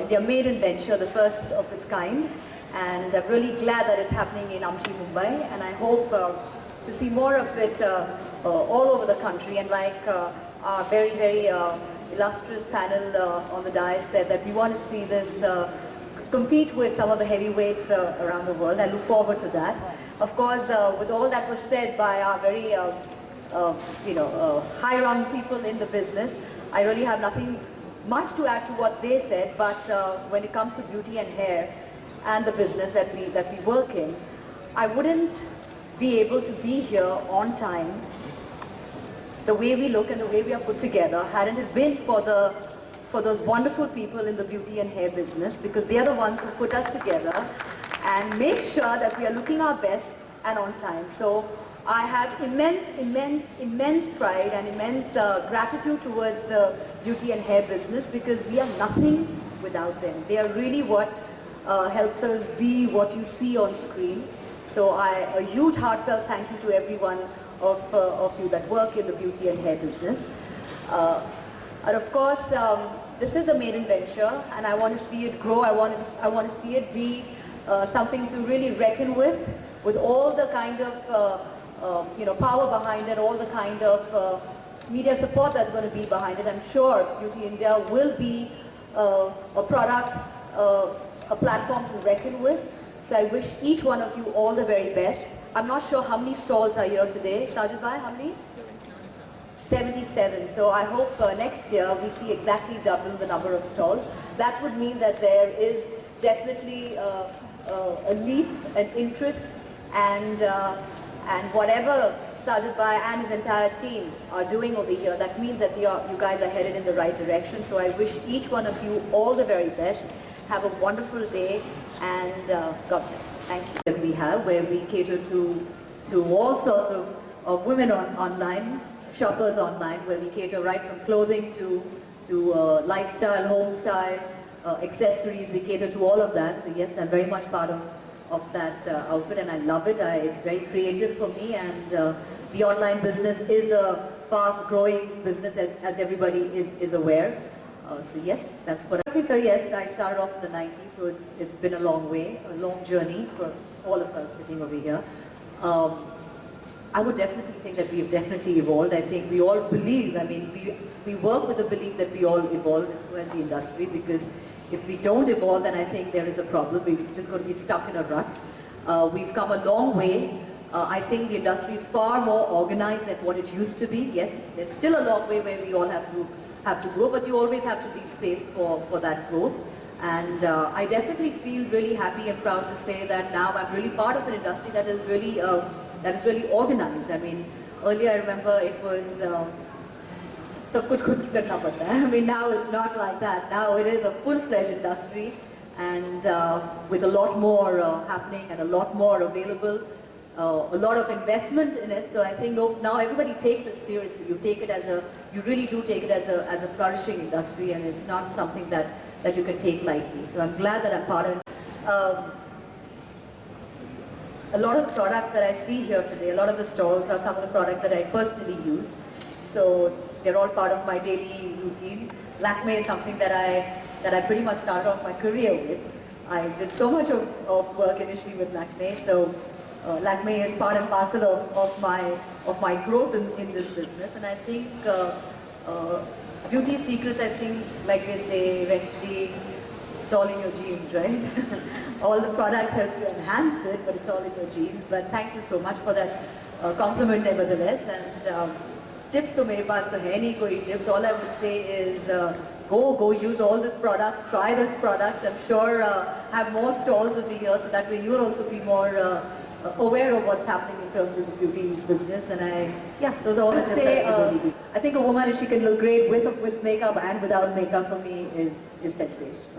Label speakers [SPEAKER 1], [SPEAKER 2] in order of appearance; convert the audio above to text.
[SPEAKER 1] their maiden venture, the first of its kind. And I'm really glad that it's happening in Amchi, Mumbai. And I hope to see more of it all over the country. And like our very illustrious panel on the dais said, that we want to see this compete with some of the heavyweights around the world. I look forward to that. Of course, with all that was said by our very high-rung people in the business, I really have nothing much to add to what they said. But when it comes to beauty and hair and the business that we work in, I wouldn't be able to be here on time, the way we look and the way we are put together, hadn't it been for those wonderful people in the beauty and hair business, because they are the ones who put us together and make sure that we are looking our best and on time. So I have immense pride and immense gratitude towards the beauty and hair business, because we are nothing without them. They are really what helps us be what you see on screen. So a huge heartfelt thank you to everyone of you that work in the beauty and hair business. And of course, this is a maiden venture, and I want to see it grow. I want to see it be something to really reckon with all the kind of power behind it, all the kind of media support that's going to be behind it. I'm sure Beauty India will be a product, a platform to reckon with. So I wish each one of you all the very best. I'm not sure how many stalls are here today. Sajid Bhai, how many? 77. So I hope next year we see exactly double the number of stalls. That would mean that there is definitely a leap, an interest, and whatever Sajid Bhai and his entire team are doing over here, that means that you guys are headed in the right direction. So I wish each one of you all the very best. Have a wonderful day, and God bless. Thank you. That we have, where we cater to all sorts of women online, shoppers online, where we cater right from clothing to lifestyle, home style, accessories. We cater to all of that. So yes, I'm very much part of that outfit, and I love it. It's very creative for me, and the online business is a fast-growing business, as everybody is aware. So yes, that's what. So yes, I started off in the 90s, so it's been a long way, a long journey for all of us sitting over here. I would definitely think that we have definitely evolved. I think we all believe, I mean, we work with the belief that we all evolve as the industry, because if we don't evolve, then I think there is a problem. We're just going to be stuck in a rut. We've come a long way. I think the industry is far more organized than what it used to be. Yes, there's still a long way where we all have to grow, but you always have to leave space for that growth. And I definitely feel really happy and proud to say that now I'm really part of an industry that is really organized. I mean, earlier I remember it was so good number there. I mean, now it's not like that. Now it is a full-fledged industry, and with a lot more happening and a lot more available. A lot of investment in it, so I think now everybody takes it seriously. You really do take it as a flourishing industry, and it's not something that you can take lightly. So I'm glad that I'm part of it. A lot of the products that I see here today, a lot of the stalls are some of the products that I personally use. So they're all part of my daily routine. Lakme is something that I pretty much started off my career with. I did so much of work initially with Lakme, so Lakme is part and parcel of my growth in this business. And I think beauty secrets, I think, like they say, eventually it's all in your genes, right? All the products help you enhance it, but it's all in your genes. But thank you so much for that compliment nevertheless. And tips to mere paas to hai nahi koi tips. All I would say is go use all the products, try those products. I'm sure have more stalls over here, so that way you'll also be more aware of what's happening in terms of the beauty business. And those are all the tips I think a woman, if she can look great with makeup and without makeup, for me is sensation.